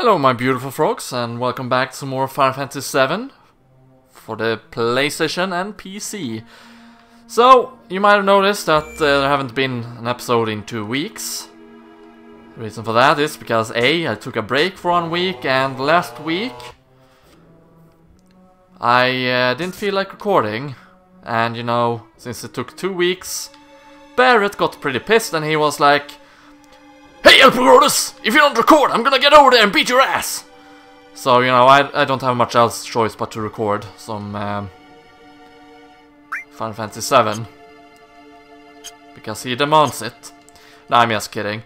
Hello my beautiful frogs, and welcome back to more Final Fantasy VII for the PlayStation and PC. So, you might have noticed that there haven't been an episode in 2 weeks. The reason for that is because I took a break for 1 week, and last week I didn't feel like recording. And you know, since it took 2 weeks, Barrett got pretty pissed and he was like, "Hey LPGrodus, if you don't record, I'm gonna get over there and beat your ass!" So, you know, I don't have much else choice but to record some Final Fantasy VII. Because he demands it. No, I'm just kidding.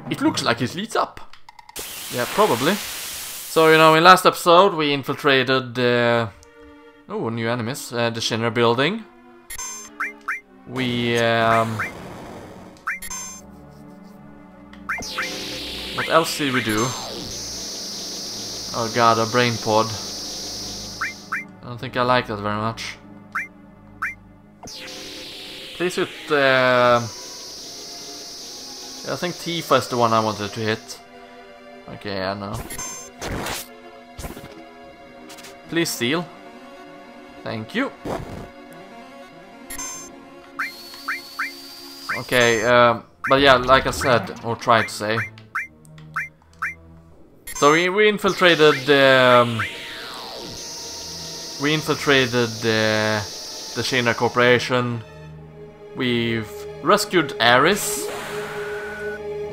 It looks like it leads up. Yeah, probably. So, you know, in last episode we infiltrated new enemies, the Shinra building. We what else did we do? Oh god, a brain pod. I don't think I like that very much. Please hit I think Tifa is the one I wanted to hit. Okay, I know. Please steal. Thank you. Okay, but yeah, like I said, or tried to say. So we infiltrated the Shinra Corporation. We've rescued Aris.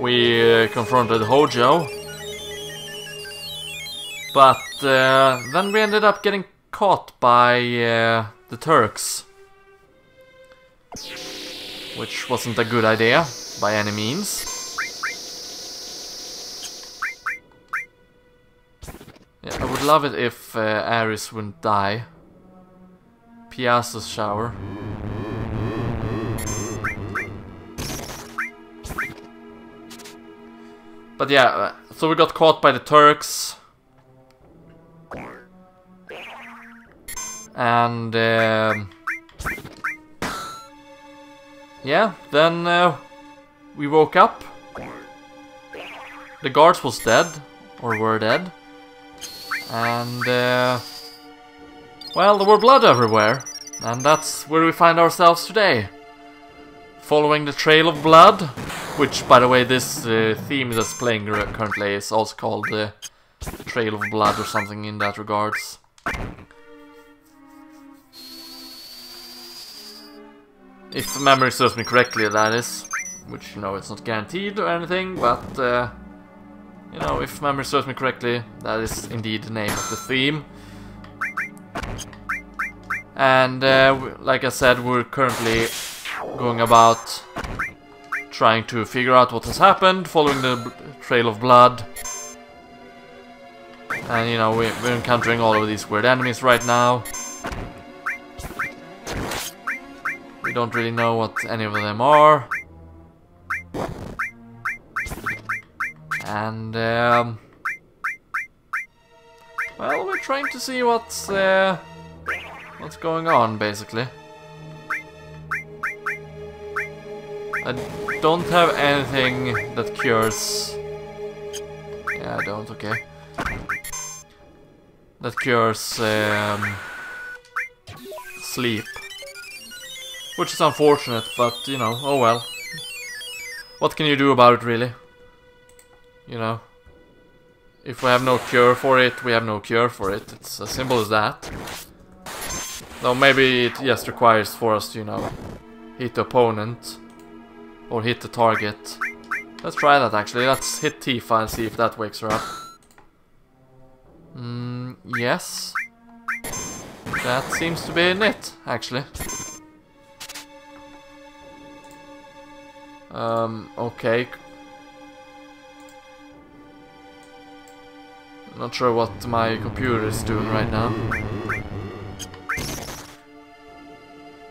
We confronted Hojo. But then we ended up getting caught by the Turks. Which wasn't a good idea, by any means. Yeah, I would love it if Aris wouldn't die. Piazza's shower. But yeah, so we got caught by the Turks. And yeah, then we woke up. The guards was dead, or were dead. And well, there were blood everywhere. And that's where we find ourselves today. Following the trail of blood. Which, by the way, this theme that's playing currently is also called Trail of Blood or something in that regards. If memory serves me correctly, that is. Which, you know, it's not guaranteed or anything, but you know, if memory serves me correctly, that is indeed the name of the theme. And like I said, we're currently going about trying to figure out what has happened, following the trail of blood. And you know, we're encountering all of these weird enemies right now. We don't really know what any of them are. And well, we're trying to see what's going on, basically. I don't have anything that cures. Yeah, I don't. Okay. That cures sleep, which is unfortunate, but you know, oh well. What can you do about it, really? You know, if we have no cure for it, we have no cure for it. It's as simple as that. Though maybe it just requires for us to, you know, hit the opponent or hit the target. Let's try that actually. Let's hit Tifa and see if that wakes her up. Yes. That seems to be it, actually. Okay. I'm not sure what my computer is doing right now.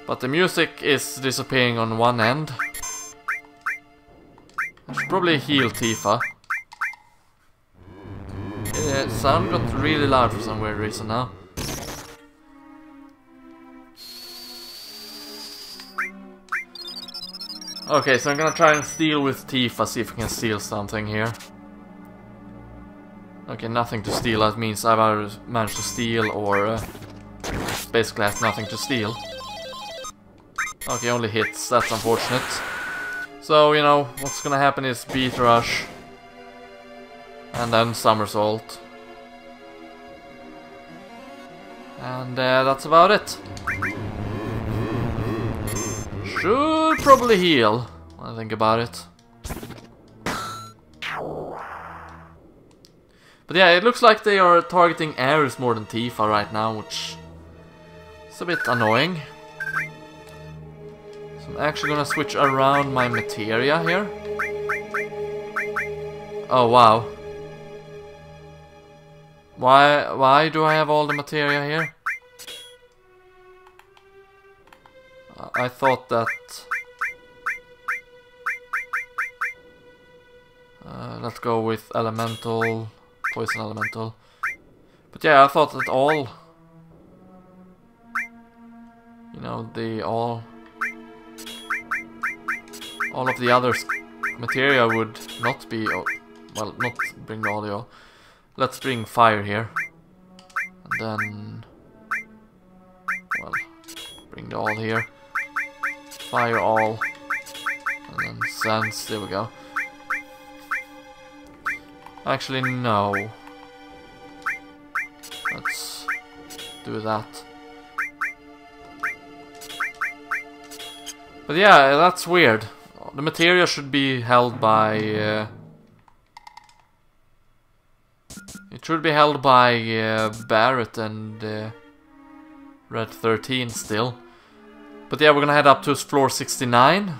But the music is disappearing on one end. I should probably heal Tifa. Yeah, sound got really loud for some weird reason now. Okay, so I'm gonna try and steal with Tifa, see if I can steal something here. Okay, nothing to steal. That means I've either managed to steal or basically has nothing to steal. Okay, only hits. That's unfortunate. So, you know, what's gonna happen is beat rush. And then somersault. And that's about it. Should probably heal, when I think about it. But yeah, it looks like they are targeting Ares more than Tifa right now, which is a bit annoying. So I'm actually gonna switch around my materia here. Oh wow. Why do I have all the materia here? I thought that... let's go with elemental, poison elemental. But yeah, I thought that all... You know, all of the other materia would not be... well, not bring the audio. Let's bring fire here. And then... well, bring the all here. Fire all. And then sense, there we go. Actually, no. Let's do that. But yeah, that's weird. The materia should be held by... it should be held by Barret and Red 13 still. But yeah, we're gonna head up to floor 69.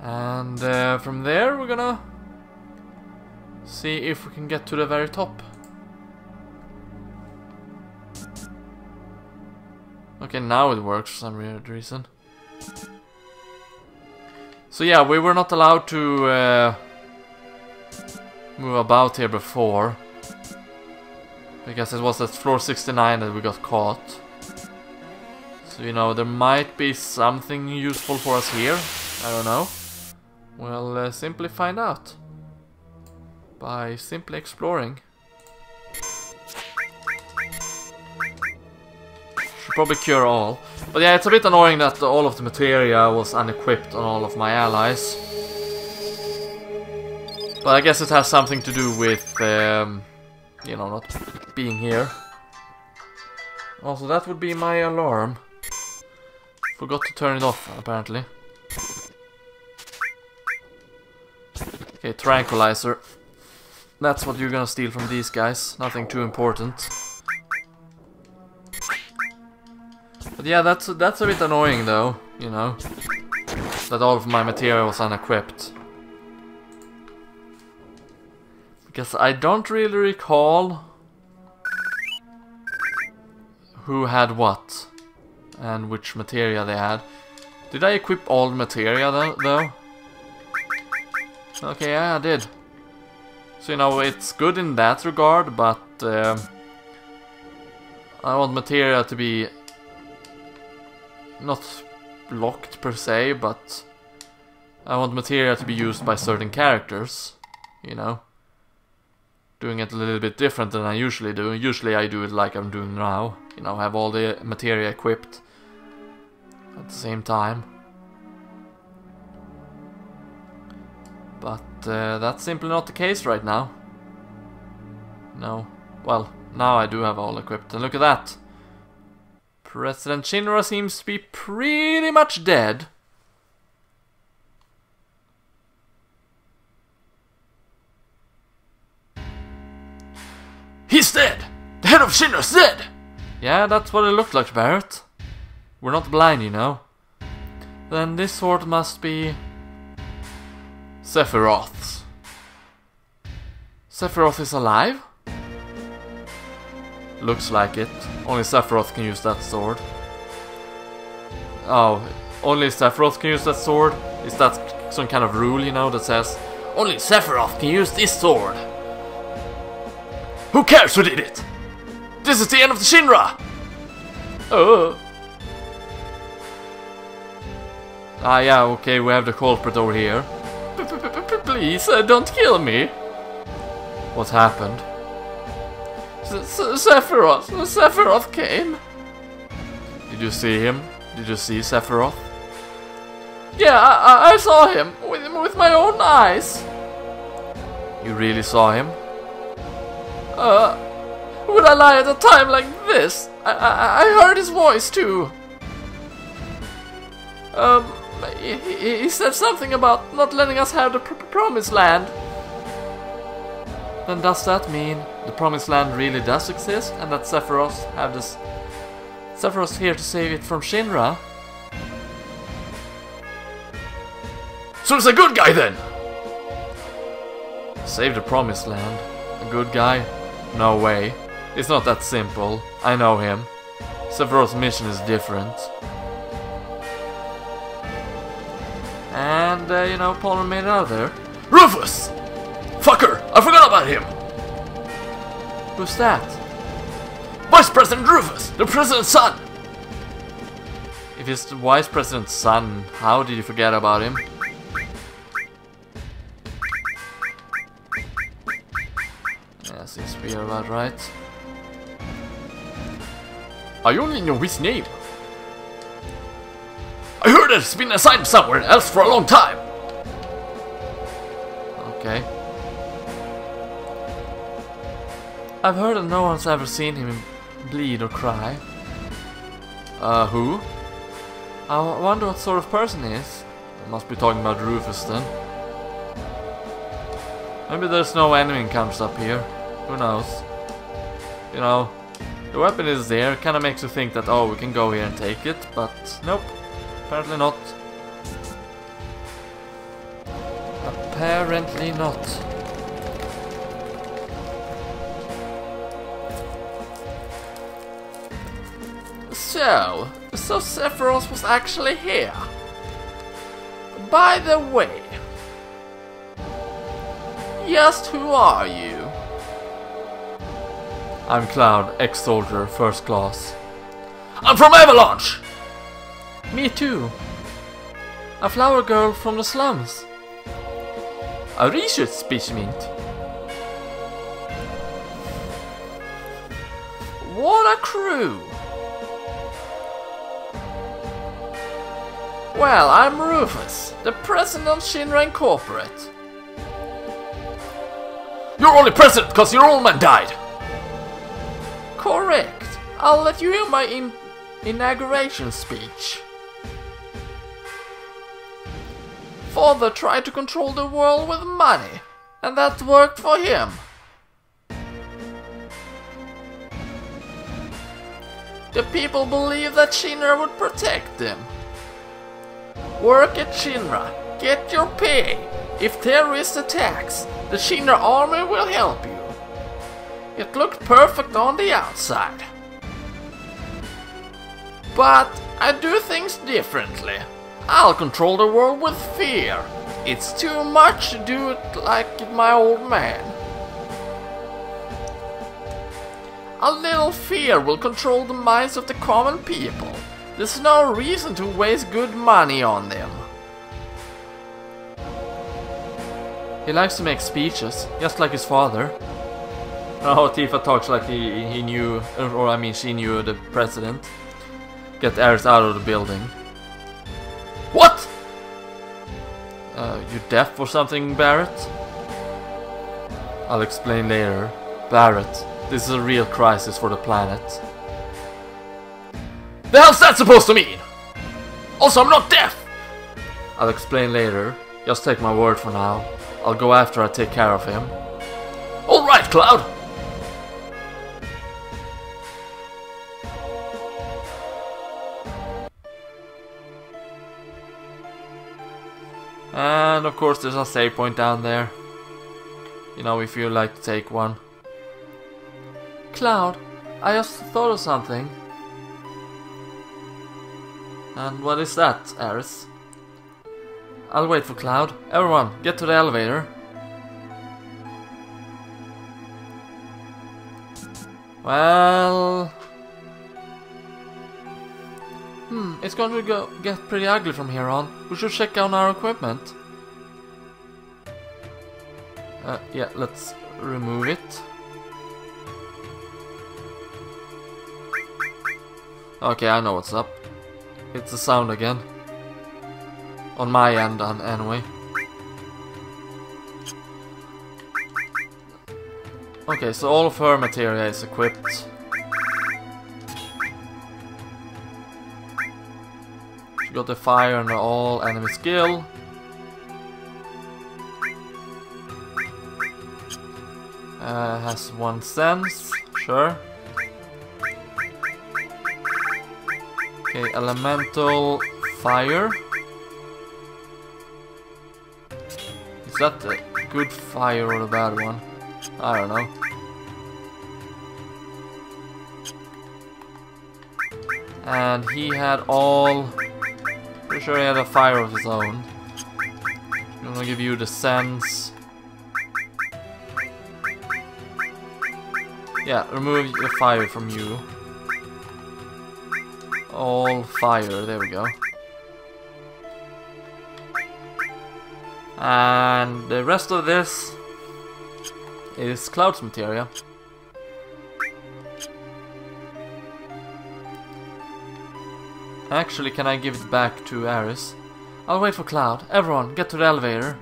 And from there we're gonna see if we can get to the very top. Okay, now it works for some weird reason. So yeah, we were not allowed to move about here before. Because it was at floor 69 that we got caught. So, you know, there might be something useful for us here. I don't know. We'll simply find out. By simply exploring. Should probably cure all. But yeah, it's a bit annoying that all of the materia was unequipped on all of my allies. But I guess it has something to do with, you know, not being here. Also, that would be my alarm. Forgot to turn it off, apparently. Okay, tranquilizer. That's what you're gonna steal from these guys. Nothing too important. But yeah, that's a bit annoying though, you know. That all of my material was unequipped. Because I don't really recall who had what and which materia they had. Did I equip all the materia though? Okay, yeah, I did. So, you know, it's good in that regard, but I want materia to be not blocked per se, but I want materia to be used by certain characters, you know. Doing it a little bit different than I usually do. Usually I do it like I'm doing now. You know, have all the materia equipped at the same time. But that's simply not the case right now. No. Well, now I do have all equipped. And look at that. President Shinra seems to be pretty much dead. He's dead! The head of Shinra's dead! Yeah, that's what it looked like, Barret. We're not blind, you know. Then this sword must be Sephiroth's. Sephiroth is alive? Looks like it. Only Sephiroth can use that sword. Oh, only Sephiroth can use that sword? Is that some kind of rule, you know, that says only Sephiroth can use this sword? Who cares who did it? This is the end of the Shinra! Oh. Ah, yeah, okay, we have the culprit over here. Please, don't kill me. What happened? Sephiroth! Sephiroth came! Did you see him? Did you see Sephiroth? Yeah, I saw him with my own eyes. You really saw him? Would I lie at a time like this? I heard his voice too. He said something about not letting us have the promised land. Then does that mean the promised land really does exist and that Sephiroth Sephiroth's here to save it from Shinra? So he's a good guy then! Save the promised land? A good guy? No way. It's not that simple. I know him. Sephiroth's mission is different. And, you know, Paul made it out there. Rufus! Fucker! I forgot about him! Who's that? Vice President Rufus! The President's son! If he's the Vice President's son, how did you forget about him? Yeah, seems to be about right. I only know his name. I heard that it's been assigned somewhere else for a long time. Okay. I've heard that no one's ever seen him bleed or cry. Who? I wonder what sort of person he is. I must be talking about Rufus then. Maybe there's no enemy encounters up here. Who knows? You know, the weapon is there, kinda makes you think that, oh, we can go here and take it, but nope. Apparently not. Apparently not. So Sephiroth was actually here. By the way, just who are you? I'm Cloud, ex-soldier, first class. I'm from Avalanche! Me too. A flower girl from the slums. A research specimen. What a crew! Well, I'm Rufus, the president of Shinra Incorporate. You're only president because your old man died! Correct. I'll let you hear my inauguration speech. Father tried to control the world with money, and that worked for him. The people believed that Shinra would protect them. Work at Shinra, get your pay. If terrorist attacks, the Shinra army will help you. It looked perfect on the outside. But I do things differently. I'll control the world with fear. It's too much to do it like my old man. A little fear will control the minds of the common people. There's no reason to waste good money on them. He likes to make speeches, just like his father. Oh, Tifa talks like he knew, or I mean she knew the president. Get Aerith out of the building. What? You deaf or something, Barrett? I'll explain later. Barrett, this is a real crisis for the planet. The hell's that supposed to mean? Also, I'm not deaf! I'll explain later. Just take my word for now. I'll go after I take care of him. Alright, Cloud! And of course there's a save point down there. You know, if you'd like to take one. Cloud, I just thought of something. And what is that, Aerith? I'll wait for Cloud. Everyone, get to the elevator. Well... it's going to get pretty ugly from here on. We should check on our equipment. Yeah, let's remove it. Okay, I know what's up. It's the sound again. On my end, anyway. Okay, so all of her materia is equipped. She got the fire and all enemy skill. Has 1 sense, sure. Okay, elemental fire. Is that the good fire or the bad one? I don't know. And he had all... Pretty sure he had a fire of his own. I'm gonna give you the sense. Yeah, remove the fire from you. All fire, there we go. And the rest of this is Cloud's materia. Actually, can I give it back to Aris? I'll wait for Cloud. Everyone, get to the elevator.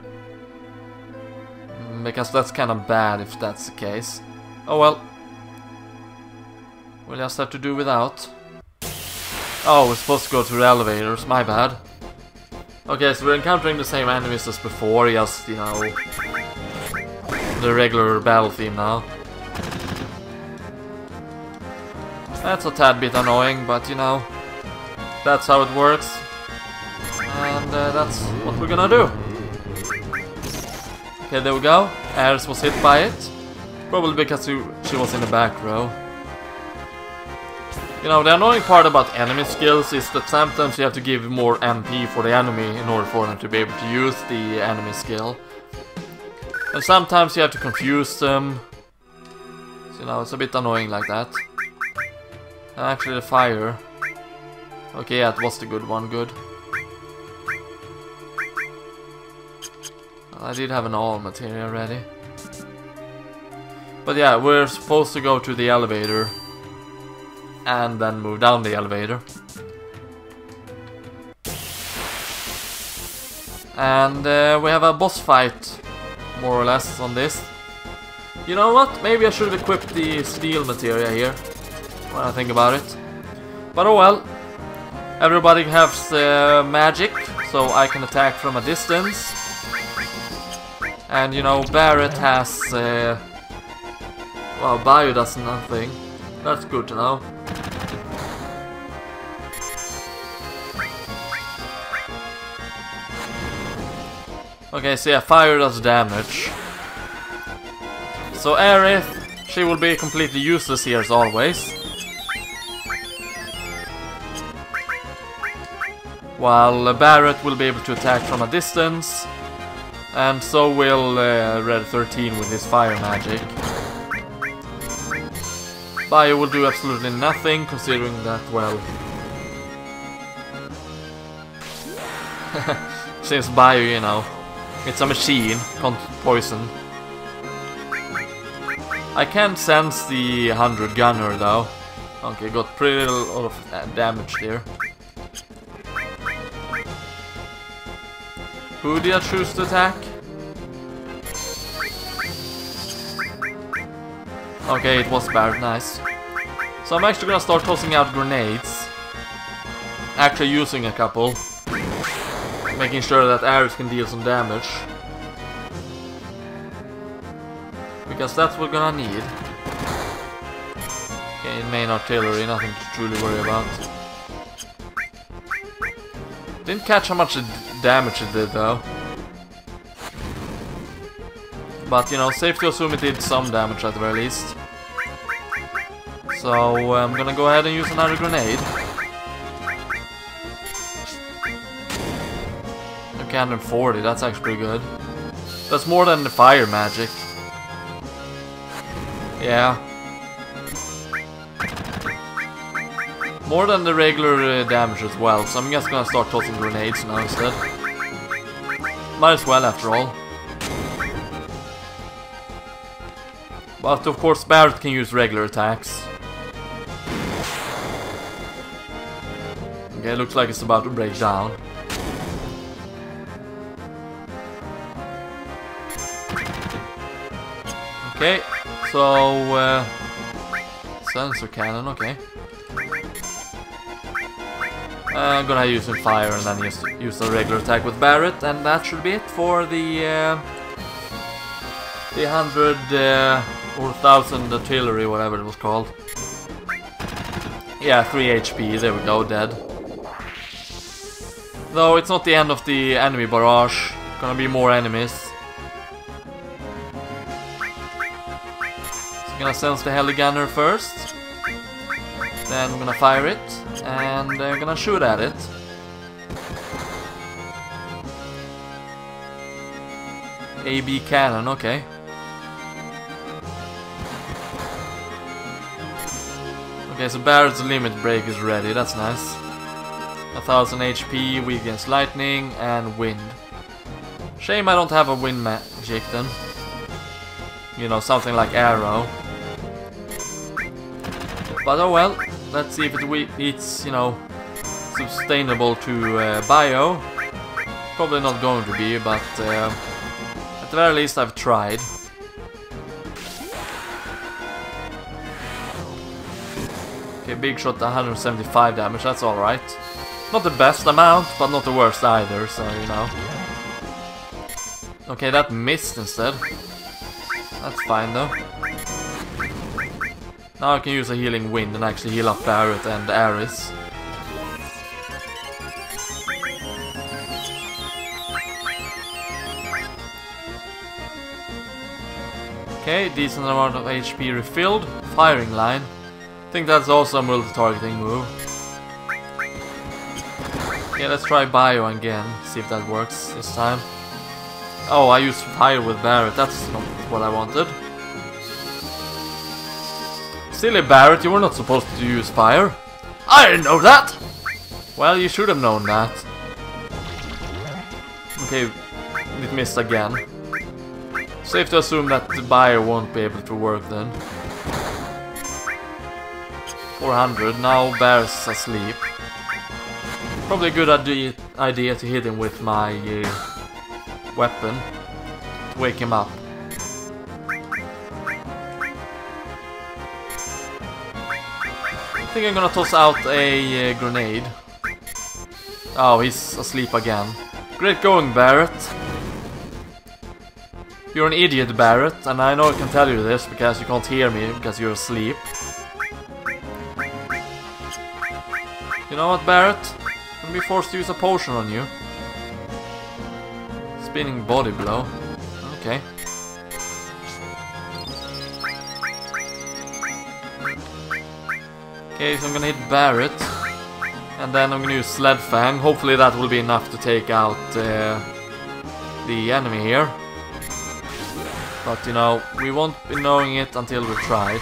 Because that's kind of bad if that's the case. Oh well. We'll just have to do without. Oh, we're supposed to go to the elevators, my bad. Okay, so we're encountering the same enemies as before, just, you know, the regular battle theme now. That's a tad bit annoying, but you know, that's how it works. And that's what we're gonna do. Okay, there we go. Aris was hit by it. Probably because she was in the back row. You know, the annoying part about enemy skills is that sometimes you have to give more MP for the enemy in order for them to be able to use the enemy skill. And sometimes you have to confuse them. So, you know, it's a bit annoying like that. And actually the fire. Okay, yeah, it was the good one, good. I did have an all materia ready. But yeah, we're supposed to go to the elevator. And then move down the elevator. And we have a boss fight, more or less, on this. You know what? Maybe I should equip the steel materia here, when I think about it. But oh well. Everybody has magic, so I can attack from a distance. And you know, Barret has... well, Bio does nothing. That's good to know. Okay, so yeah, fire does damage. So Aerith, she will be completely useless here as always. While Barret will be able to attack from a distance. And so will Red 13 with his fire magic. Bio will do absolutely nothing, considering that, well... since Bio, you know, it's a machine, can't poison. I can't sense the 100 gunner though. Okay, got pretty lot of damage there. Who did I choose to attack? Okay, it was Barret, nice. So I'm actually gonna start tossing out grenades. Actually using a couple. Making sure that Ares can deal some damage. Because that's what we're gonna need. Okay, main artillery, nothing to truly worry about. Didn't catch how much damage it did though. But you know, safe to assume it did some damage at the very least. So I'm gonna go ahead and use another grenade. Okay, 140, that's actually pretty good. That's more than the fire magic. Yeah. More than the regular damage as well, so I'm just gonna start tossing grenades now instead. Might as well after all. But of course Barret can use regular attacks. Okay, looks like it's about to break down. Okay, so sensor cannon, okay. I'm gonna use some fire and then just use a regular attack with Barret, and that should be it for the 100 or 1000 artillery, whatever it was called. Yeah, 3 HP, there we go, dead. Though it's not the end of the enemy barrage, gonna be more enemies. So I'm gonna sense the heli gunner first, then I'm gonna fire it, and I'm gonna shoot at it. AB cannon, okay. Okay, so Barret's limit break is ready, that's nice. 1000 HP, weak against lightning, and wind. Shame I don't have a wind magic then. You know, something like arrow. But oh well, let's see if it's, you know, sustainable to bio. Probably not going to be, but at the very least I've tried. Okay, big shot, 175 damage, that's alright. Not the best amount, but not the worst either, so you know. Okay, that missed instead. That's fine though. Now I can use a healing wind and actually heal up Barret and Ares. Okay, decent amount of HP refilled. Firing line. I think that's also a multi-targeting move. Okay, let's try bio again, see if that works this time. Oh, I used fire with Barret, that's not what I wanted. Silly Barret, you were not supposed to use fire. I didn't know that! Well, you should have known that. Okay, it missed again. Safe to assume that the bio won't be able to work then. 400, now Barret's asleep. Probably a good idea to hit him with my weapon. Wake him up. I think I'm gonna toss out a grenade. Oh, he's asleep again. Great going, Barret. You're an idiot, Barret, and I know I can tell you this because you can't hear me because you're asleep. You know what, Barret? I'm gonna be forced to use a potion on you. Spinning body blow. Okay. Okay, so I'm gonna hit Barret. And then I'm gonna use Sled Fang. Hopefully that will be enough to take out the enemy here. But you know, we won't be knowing it until we tried.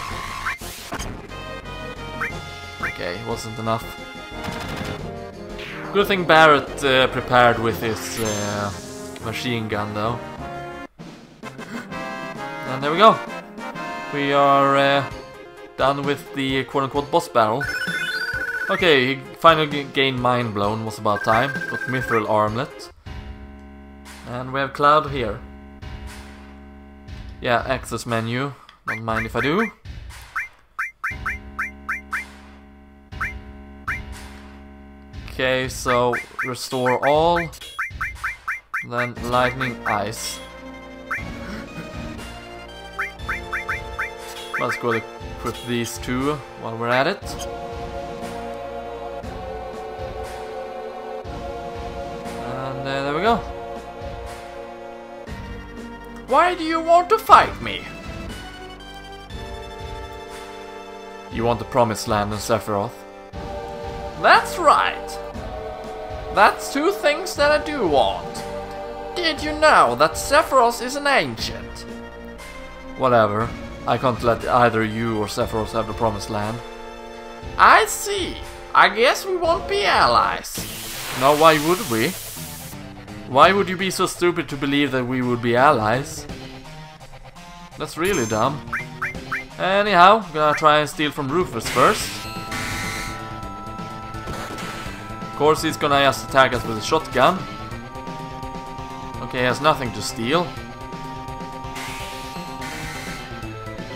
Okay, wasn't enough. Good thing Barret prepared with his machine gun though. And there we go. We are done with the quote-unquote boss battle. Okay, he finally gained Mind Blown, was about time. Got Mithril Armlet. And we have Cloud here. Yeah, access menu. Don't mind if I do. Okay, so restore all. Then lightning ice. Let's go equip these two while we're at it. And there we go. Why do you want to fight me? You want the Promised Land and Sephiroth? That's right. That's two things that I do want. Did you know that Sephiroth is an ancient? Whatever. I can't let either you or Sephiroth have the Promised Land. I see. I guess we won't be allies. No, why would we? Why would you be so stupid to believe that we would be allies? That's really dumb. Anyhow, I'm gonna try and steal from Rufus first. Of course, he's gonna just attack us with a shotgun. Okay, he has nothing to steal.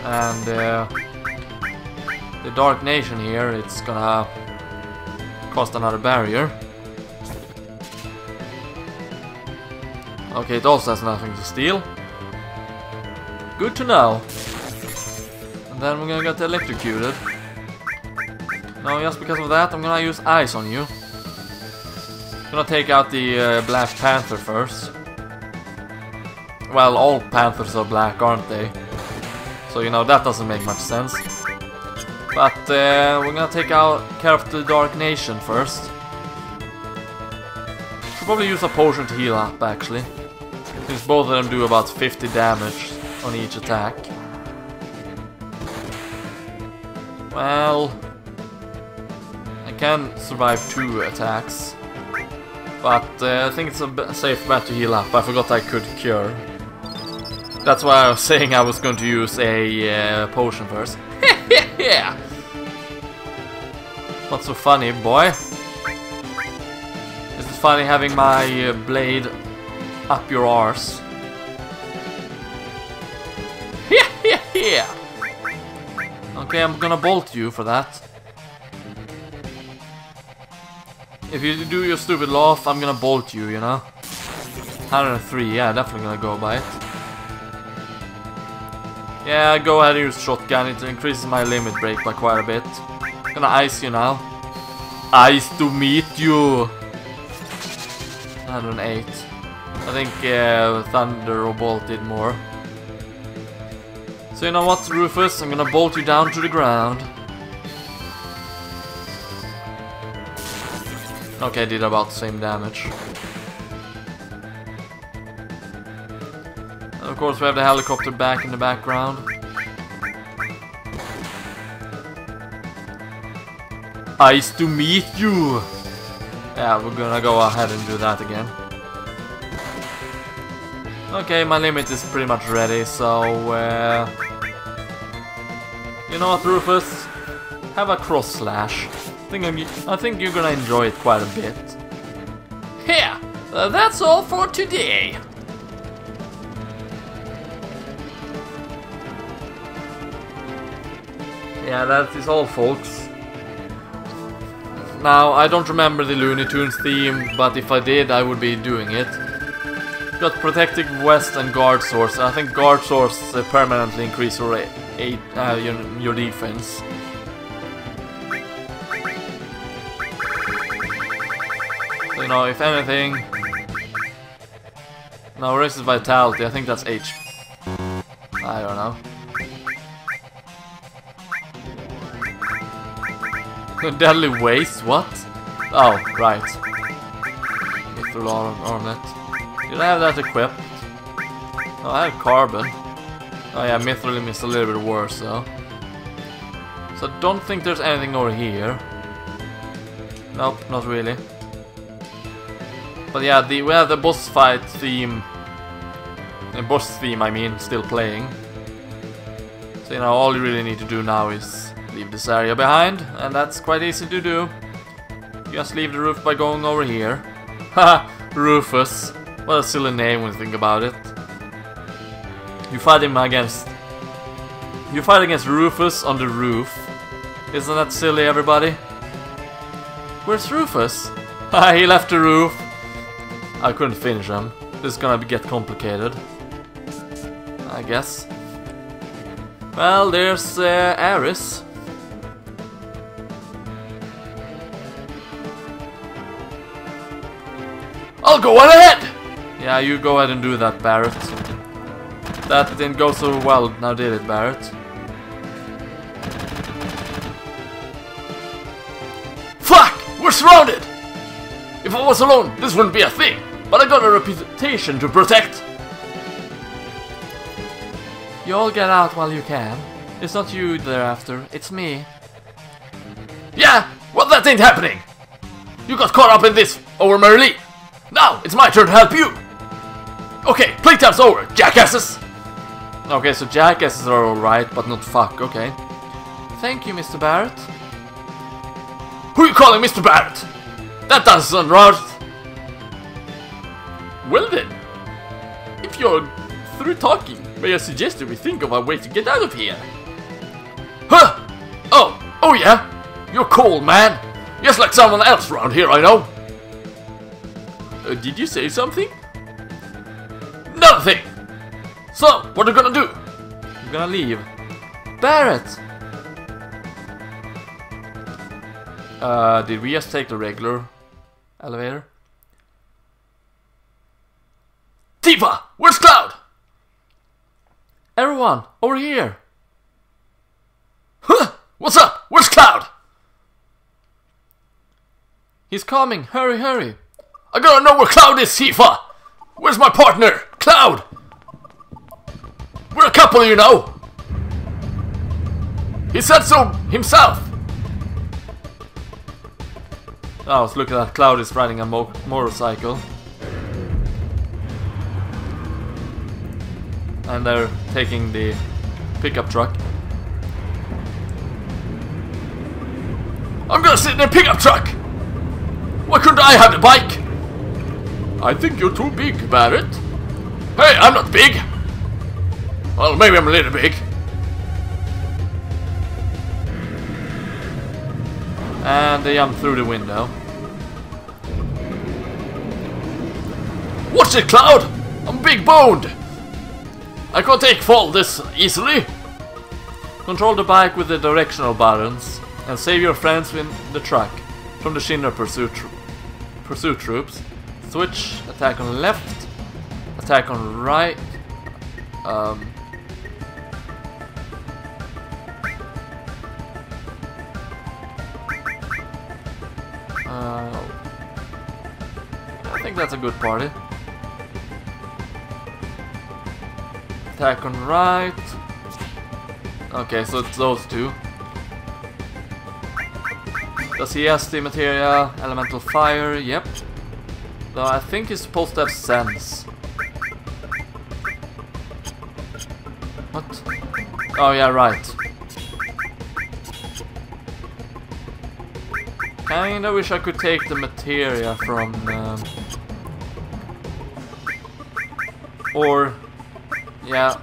And the Dark Nation here, it's gonna cost another barrier. Okay, it also has nothing to steal. Good to know. And then we're gonna get electrocuted. Now, just because of that, I'm gonna use ice on you. I'm gonna take out the Black Panther first. Well, all panthers are black, aren't they? So, you know, that doesn't make much sense. But we're gonna take care of the Dark Nation first. Should probably use a potion to heal up, actually. Since both of them do about 50 damage on each attack. Well, I can survive 2 attacks. But I think it's a safe bet to heal up. I forgot I could cure. That's why I was saying I was going to use a potion first. Yeah. What's so funny, boy? Is it funny having my blade up your arse? Yeah. Okay, I'm gonna bolt you for that. If you do your stupid laugh, I'm gonna bolt you, you know? 103, yeah, definitely gonna go by it. Yeah, go ahead and use shotgun, it increases my limit break by quite a bit. I'm gonna ice you now. Ice to meet you! 108. I think Thunder or Bolt did more. So you know what, Rufus? I'm gonna bolt you down to the ground. Okay, I did about the same damage. And of course we have the helicopter back in the background. Ice to meet you! Yeah, we're gonna go ahead and do that again. Okay, my limit is pretty much ready, so you know what, Rufus? Have a cross slash. I think you're gonna enjoy it quite a bit. Here, that's all for today. Yeah, that is all, folks. Now, I don't remember the Looney Tunes theme, but if I did, I would be doing it. Got Protective Vest and Guard Source. I think Guard Source permanently increase your defense. So, you know, if anything... No, Resist Vitality, I think that's H. I don't know. Deadly Waste, what? Oh, right. Mithril Armlet. Did I have that equipped? Oh, I have Carbon. Oh yeah, Mithril is a little bit worse though. So I don't think there's anything over here. Nope, not really. But yeah, we have the boss fight theme. The boss theme, I mean, still playing. So you know, all you really need to do now is leave this area behind, and that's quite easy to do. You just leave the roof by going over here. Haha, Rufus. What a silly name when you think about it. You fight against Rufus on the roof. Isn't that silly, everybody? Where's Rufus? Haha, he left the roof. I couldn't finish him. This is gonna get complicated, I guess. Well, there's Aris. I'll go on ahead! Yeah, you go ahead and do that, Barrett. That didn't go so well, now did it, Barrett? Fuck! We're surrounded! If I was alone, this wouldn't be a thing. But I got a reputation to protect. You all get out while you can. It's not you they're after, it's me. Yeah! Well, that ain't happening! You got caught up in this over Merely. Now, it's my turn to help you! Okay, playtime's over, jackasses! Okay, so jackasses are alright, but not fuck, okay. Thank you, Mr. Barrett. Who are you calling Mr. Barrett? That doesn't sound right. Well then, if you're through talking, may I suggest that we think of a way to get out of here? Huh? Oh yeah? You're cool, man. Just like someone else around here, I know. Did you say something? Nothing! So, what are you gonna do? I'm gonna leave. Barrett! Did we just take the regular elevator? Tifa! Where's Cloud? Everyone, over here! Huh? What's up? Where's Cloud? He's coming, hurry, hurry! I gotta know where Cloud is, Tifa! Where's my partner? Cloud! We're a couple, you know! He said so himself! Oh, look at that, Cloud is riding a motorcycle. And they're taking the pickup truck. I'm gonna sit in a pickup truck! Why couldn't I have the bike? I think you're too big, Barrett. Hey, I'm not big! Well, maybe I'm a little big. And they jump through the window. Watch it, Cloud! I'm big boned! I can't take fall this easily. Control the bike with the directional buttons and save your friends in the truck from the Shinra pursuit troops. Switch, attack on left, attack on right. I think that's a good party. Attack on right. Okay, so it's those two. Does he have the materia? Elemental fire? Yep. So I think he's supposed to have sense. What? Oh yeah, right. Kinda wish I could take the materia from... or... yeah.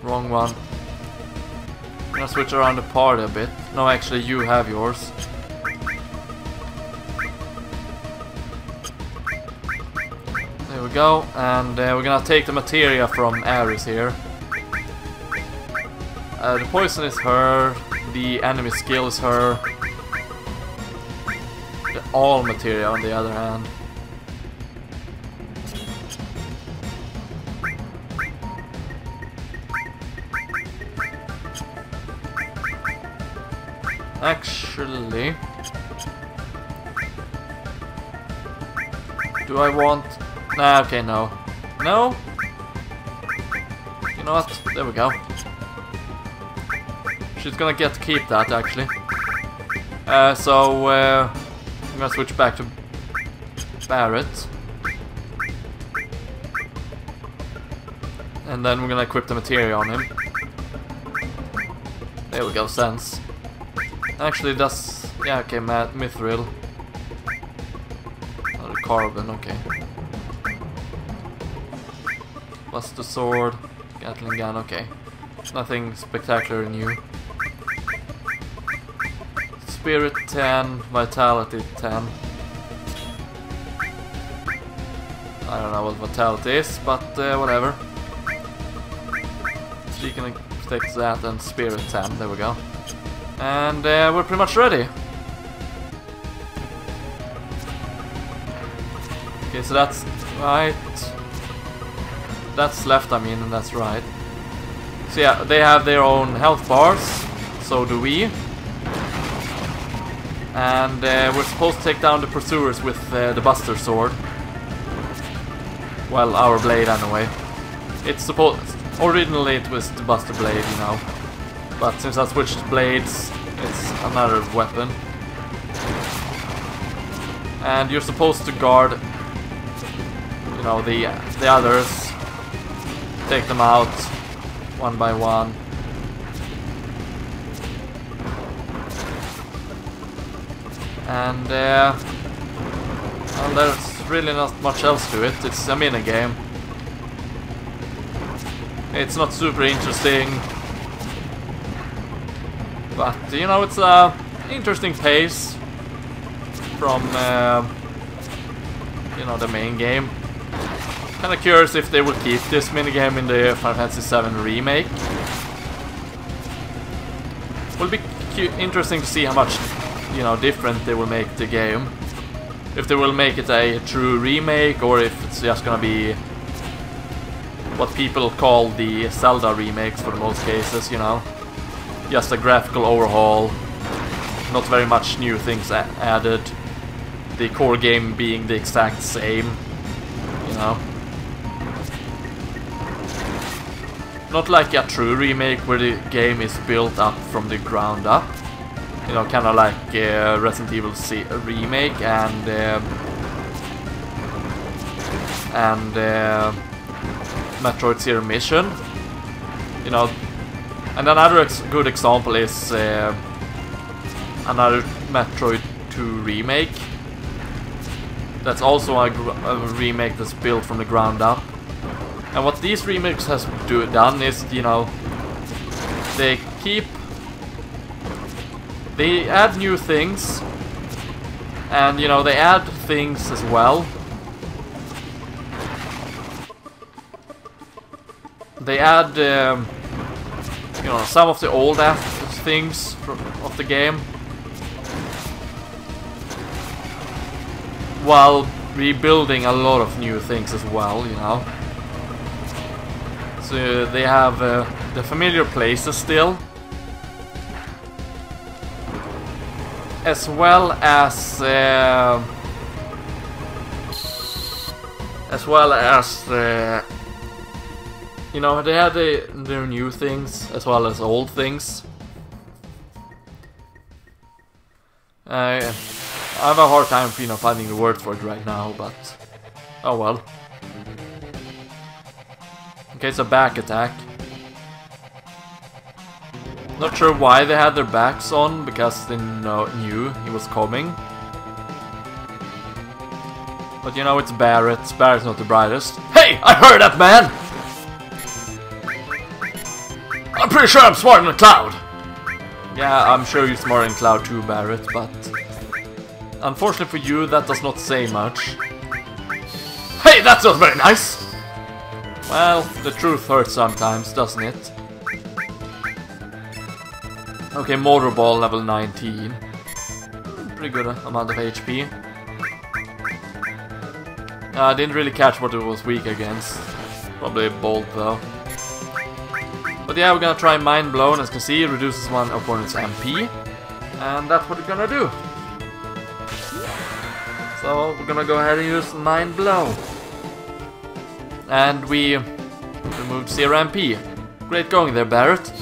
Wrong one. I'm gonna switch around the party a bit. No, actually, you have yours. There we go. And we're gonna take the materia from Ares here. The poison is her. The enemy skill is her. The all materia on the other hand. Actually, do I want... nah, okay, no. No? You know what? There we go. She's gonna get to keep that, actually. So, I'm gonna switch back to Barrett. And then we're gonna equip the materia on him. There we go, sense. Actually, that's... yeah, okay, Mithril. Oh, the carbon, okay. What's the sword? Gatling gun, okay. Nothing spectacular new. Spirit 10, Vitality 10. I don't know what Vitality is, but whatever. She can take that and Spirit 10, there we go. And we're pretty much ready. Okay, so that's right. That's left, I mean, and that's right. So yeah, they have their own health bars. So do we. And we're supposed to take down the pursuers with the Buster Sword. Well, our blade anyway. It's supposed... originally it was the Buster Blade, you know. But since I switched blades, it's another weapon. And you're supposed to guard you know, the others, take them out one by one. And well, there's really not much else to it. It's a minigame. It's not super interesting, but you know, it's a interesting pace from you know, the main game. Kind of curious if they will keep this minigame in the Final Fantasy VII remake. Will be interesting to see how much, you know, different they will make the game. If they will make it a true remake, or if it's just gonna be what people call the Zelda remakes for the most cases, you know. Just a graphical overhaul, not very much new things added. The core game being the exact same, you know. Not like a true remake where the game is built up from the ground up. You know, kind of like Resident Evil remake and Metroid Zero Mission. You know, and another good example is another Metroid 2 remake. That's also a remake that's built from the ground up. And what these remakes has done is, you know, they add new things, and you know, they add things as well. They add, you know, some of the old things of the game, while rebuilding a lot of new things as well, you know. So they have the familiar places still, as well as you know, they had their new things as well as old things. I have a hard time, you know, finding the word for it right now, but oh well. Okay, it's a back attack. Not sure why they had their backs on, because they knew he was coming. But you know, it's Barret. Barret's not the brightest. Hey! I heard that, man! I'm pretty sure I'm smarter than Cloud! Yeah, I'm sure you're smarter than Cloud too, Barret, but unfortunately for you, that does not say much. Hey, that's not very nice! Well, the truth hurts sometimes, doesn't it? Okay, Motor Ball level 19. Pretty good amount of HP. I didn't really catch what it was weak against. Probably a Bolt though. But yeah, we're gonna try Mind Blow, and as you can see, it reduces one opponent's MP. And that's what we're gonna do. So, we're gonna go ahead and use Mind Blow. And we removed 0 MP. Great going there, Barret.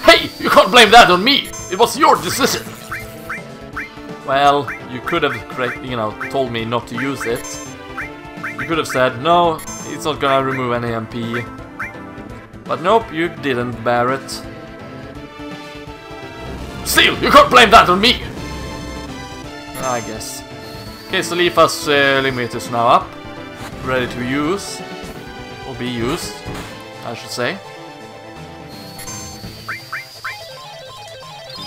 Hey! You can't blame that on me! It was your decision! Well, you could have, you know, told me not to use it. You could have said, no, it's not gonna remove any MP. But nope, you didn't, Barret. Still, you can't blame that on me! I guess. Okay, so Leafa's limit is now up. Ready to use. Or be used, I should say.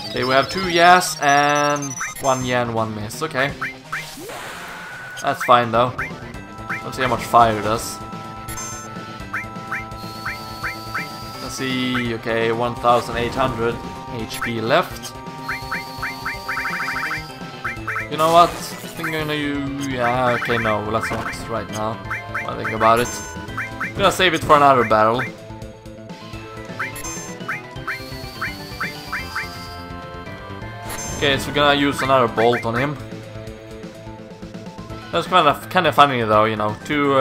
Okay, we have 2 yes and 1 yeah and 1 miss. Okay. That's fine though. Let's see how much fire does. Let's see, okay, 1800 HP left. You know what? I think I'm gonna use... yeah, okay, no, let's not right now. I think about it. I'm gonna save it for another battle. Okay, so we're gonna use another bolt on him. That's kind of funny though, you know, 2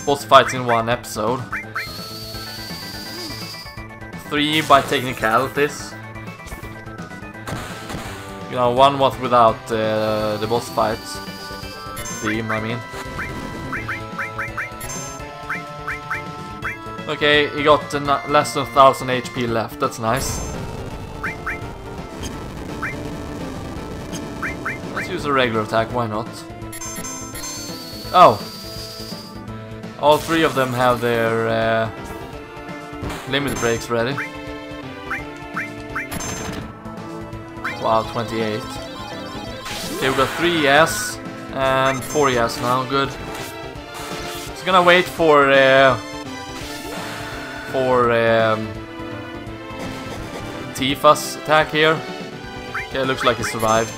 boss fights in 1 episode. 3 by technicalities. You know, 1 was without the boss fights theme, I mean. Okay, he got less than 1000 HP left, that's nice. Let's use a regular attack, why not? Oh! All three of them have their limit breaks ready. Wow, 28. Okay, we got 3 yes and 4 yes now, good. Just gonna wait for Tifa's attack here. Okay, looks like he survived.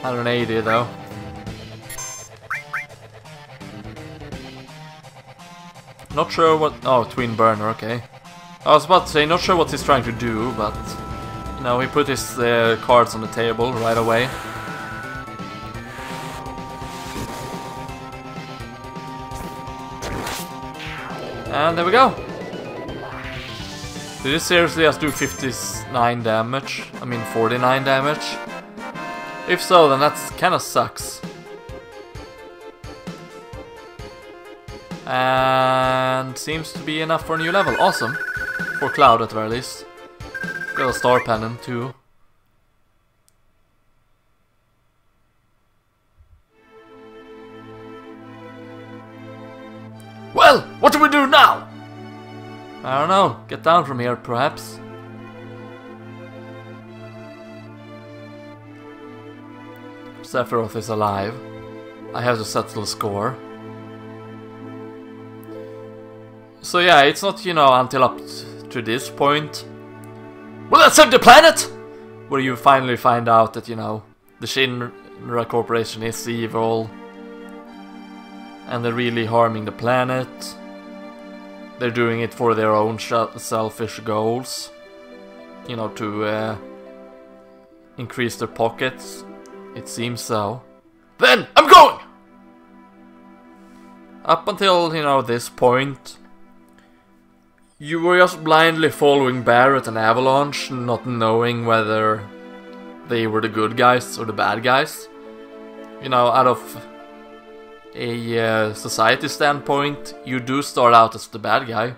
180 though. Not sure what... Oh, twin burner, okay. I was about to say, not sure what he's trying to do, but... You know, he put his cards on the table right away. And there we go! Did he seriously just do 59 damage? I mean 49 damage? If so, then that kinda sucks. And seems to be enough for a new level. Awesome. For Cloud at the very least. Got a star pennant too. Well, what do we do now? I don't know. Get down from here, perhaps. Sephiroth is alive. I have to settle the score. So yeah, it's not, you know, until up to this point. Well, let's save the planet! Where you finally find out that, you know, the Shinra Corporation is evil. And they're really harming the planet. They're doing it for their own selfish goals. You know, to increase their pockets. It seems so. Then, I'm going! Up until, you know, this point, you were just blindly following Barret and Avalanche, not knowing whether they were the good guys or the bad guys. You know, out of a society standpoint, you do start out as the bad guy.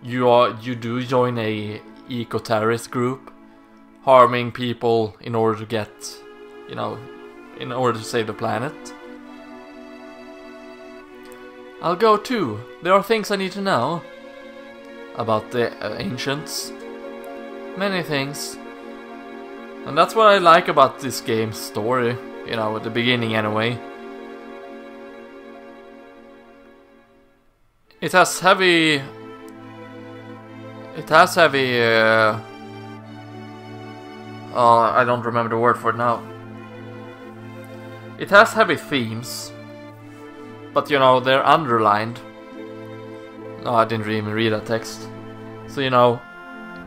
You do join a eco-terrorist group, harming people in order to get, you know, in order to save the planet. I'll go too. There are things I need to know about the ancients. Many things. And that's what I like about this game's story, you know, at the beginning anyway. It has heavy... I don't remember the word for it now. It has heavy themes. But, you know, they're underlined. No, I didn't even read that text. So, you know,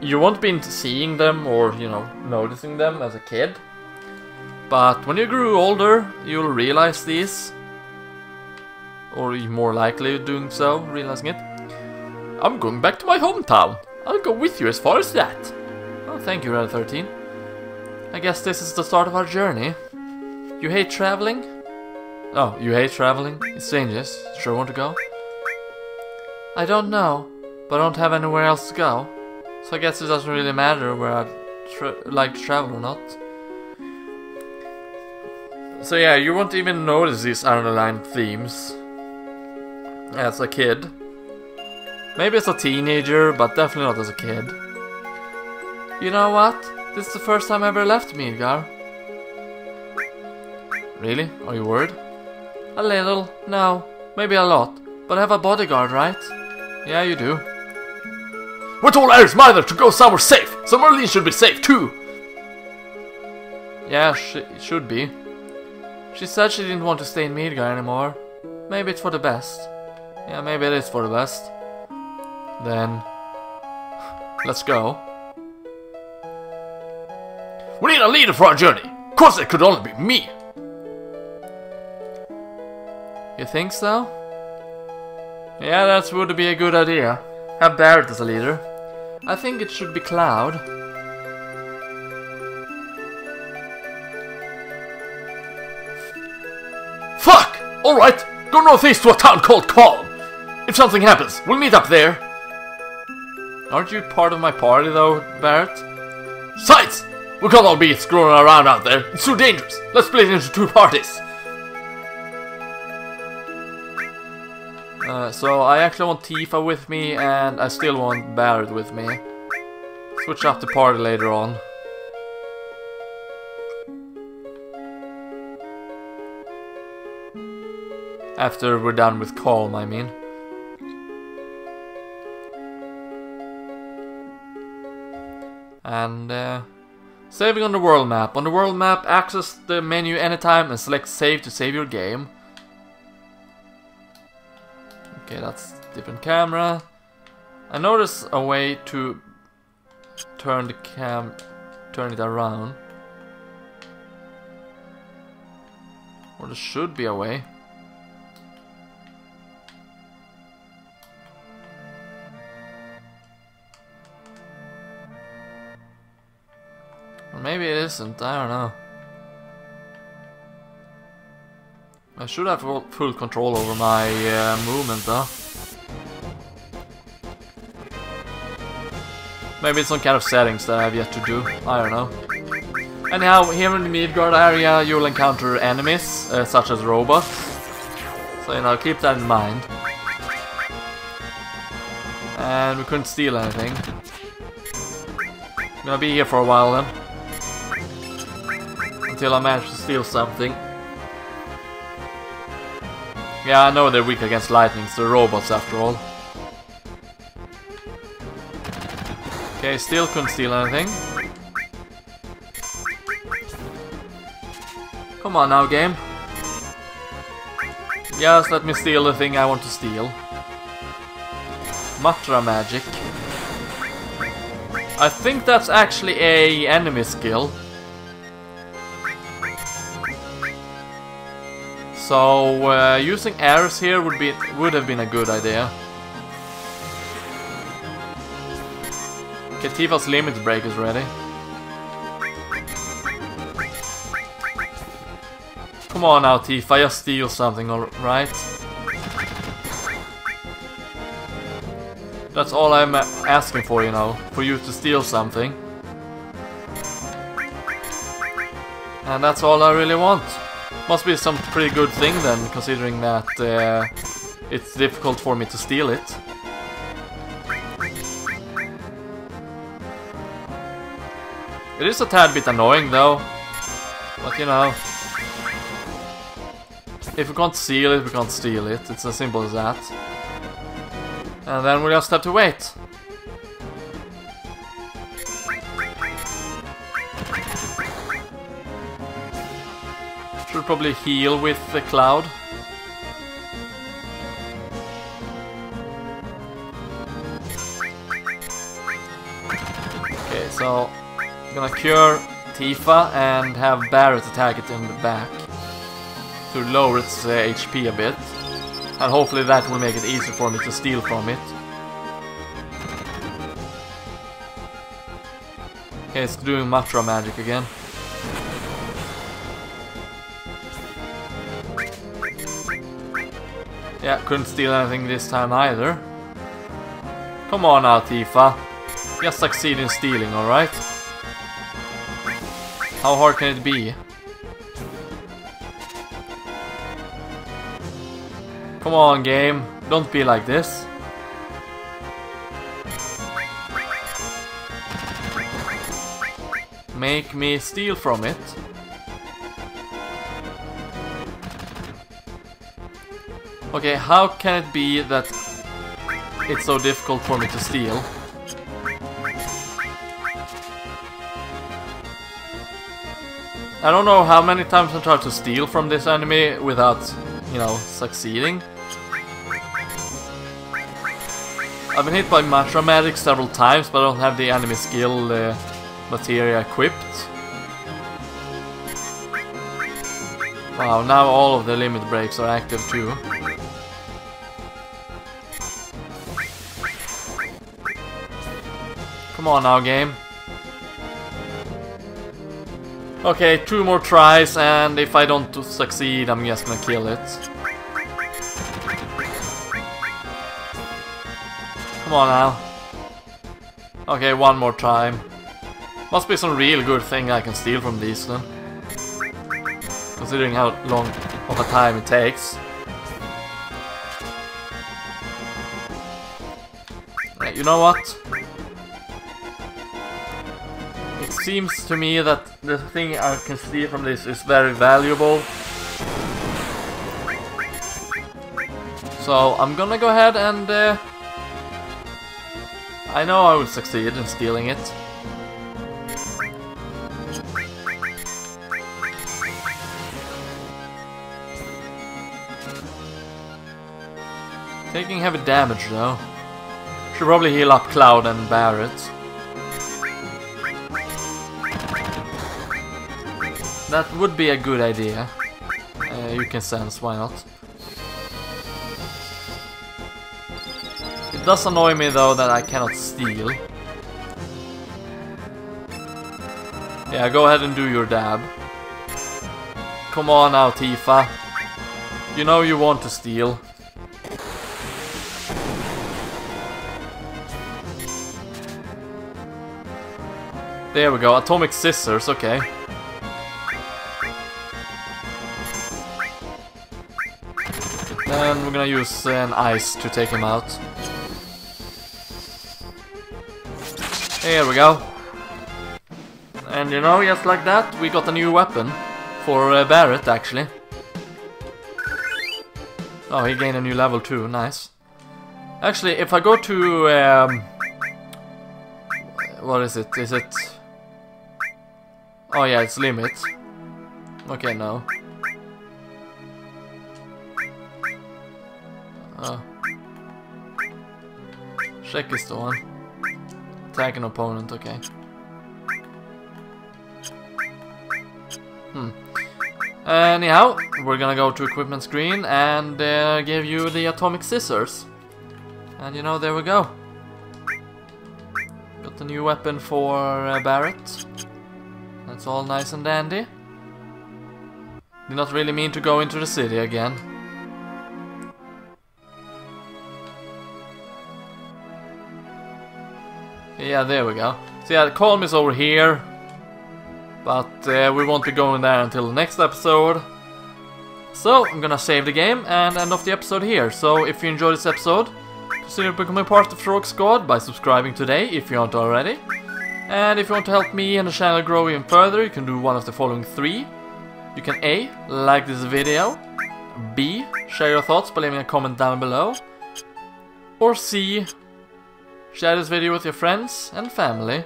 you won't be seeing them or, you know, noticing them as a kid. But when you grew older, you'll realize these. Or you're more likely doing so, realizing it. I'm going back to my hometown. I'll go with you as far as that. Oh, thank you, Red 13. I guess this is the start of our journey. You hate traveling? Oh, you hate traveling? It's dangerous. Sure want to go? I don't know, but I don't have anywhere else to go. So I guess it doesn't really matter where I'd like to travel or not. So yeah, you won't even notice these underlined themes as a kid. Maybe as a teenager, but definitely not as a kid. You know what? This is the first time I ever left Midgard. Really? Are you worried? A little. No. Maybe a lot. But I have a bodyguard, right? Yeah, you do. We told Aerith's mother to go somewhere safe, so Merlin should be safe too. Yeah, it should be. She said she didn't want to stay in Midgard anymore. Maybe it's for the best. Yeah, maybe it is for the best. Then, let's go. We need a leader for our journey. Of course it could only be me. You think so? Yeah, that would be a good idea. Have Barret as a leader. I think it should be Cloud. Fuck! Alright, go northeast to a town called Calm. If something happens, we'll meet up there. Aren't you part of my party though, Barrett? Sights! We can't all be screwing around out there. It's too dangerous. Let's split into 2 parties. So I actually want Tifa with me, and I still want Barrett with me. Switch up the party later on. After we're done with Calm, I mean. And saving on the world map. On the world map, access the menu anytime and select save to save your game. Okay, that's different camera. I notice a way to turn the turn it around. Or there should be a way. Or maybe it isn't, I don't know. I should have full control over my movement though. Maybe it's some kind of settings that I have yet to do, I don't know. Anyhow, here in the Midgard area you'll encounter enemies, such as robots. So you know, keep that in mind. And we couldn't steal anything. I'm gonna be here for a while then. Until I manage to steal something. Yeah, I know they're weak against lightning, so they're robots after all. Okay, still couldn't steal anything. Come on now, game. Just let me steal the thing I want to steal. Matra magic. I think that's actually a enemy skill. So using arrows here would have been a good idea. Okay, Tifa's limit break is ready. Come on now, Tifa, just steal something, alright? That's all I'm asking for, you know, for you to steal something. And that's all I really want. Must be some pretty good thing then, considering that it's difficult for me to steal it. It is a tad bit annoying though, but you know, if we can't steal it, we can't steal it. It's as simple as that. And then we just have to wait. Should probably heal with the cloud. Okay, so I'm gonna cure Tifa and have Barrett attack it in the back to lower its HP a bit, and hopefully that will make it easier for me to steal from it. Okay, it's doing Matra magic again. Yeah, couldn't steal anything this time either. Come on now, Tifa. Just succeed in stealing, alright? How hard can it be? Come on, game. Don't be like this. Make me steal from it. Okay, how can it be that it's so difficult for me to steal? I don't know how many times I tried to steal from this enemy without, you know, succeeding. I've been hit by Matra magic several times, but I don't have the enemy skill materia equipped. Wow, now all of the limit breaks are active too. Come on now, game. Okay, 2 more tries, and if I don't succeed, I'm just gonna kill it. Come on now. Okay, one more time. Must be some real good thing I can steal from these then. Considering how long of a time it takes. Right, you know what? It seems to me that the thing I can steal from this is very valuable. So I'm gonna go ahead and I know I will succeed in stealing it. Taking heavy damage though. Should probably heal up Cloud and Barret. That would be a good idea. You can sense, why not? It does annoy me though that I cannot steal. Yeah, go ahead and do your dab. Come on now, Tifa. You know you want to steal. There we go, atomic scissors, okay. Then we're gonna use an ice to take him out. There we go. And you know, just like that, we got a new weapon for Barret, actually. Oh, he gained a new level too, nice. Actually, if I go to... what is it? Is it... Oh yeah, it's limit. Okay, no. Oh. Check is the one. Attack an opponent, okay. Anyhow, we're gonna go to equipment screen and give you the atomic scissors. And you know, there we go. Got the new weapon for Barret. That's all nice and dandy. Did not really mean to go into the city again. Yeah, there we go. So yeah, the calm is over here. But we won't be going there until the next episode. So, I'm gonna save the game and end off the episode here. So, if you enjoyed this episode, consider becoming part of the Frog Squad by subscribing today if you aren't already. And if you want to help me and the channel grow even further, you can do one of the following three. You can A. Like this video. B. Share your thoughts by leaving a comment down below. Or C. Share this video with your friends and family.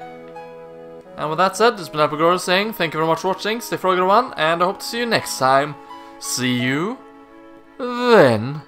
And with that said, this has been LPGrodus saying thank you very much for watching, stay froggy everyone, and I hope to see you next time. See you then.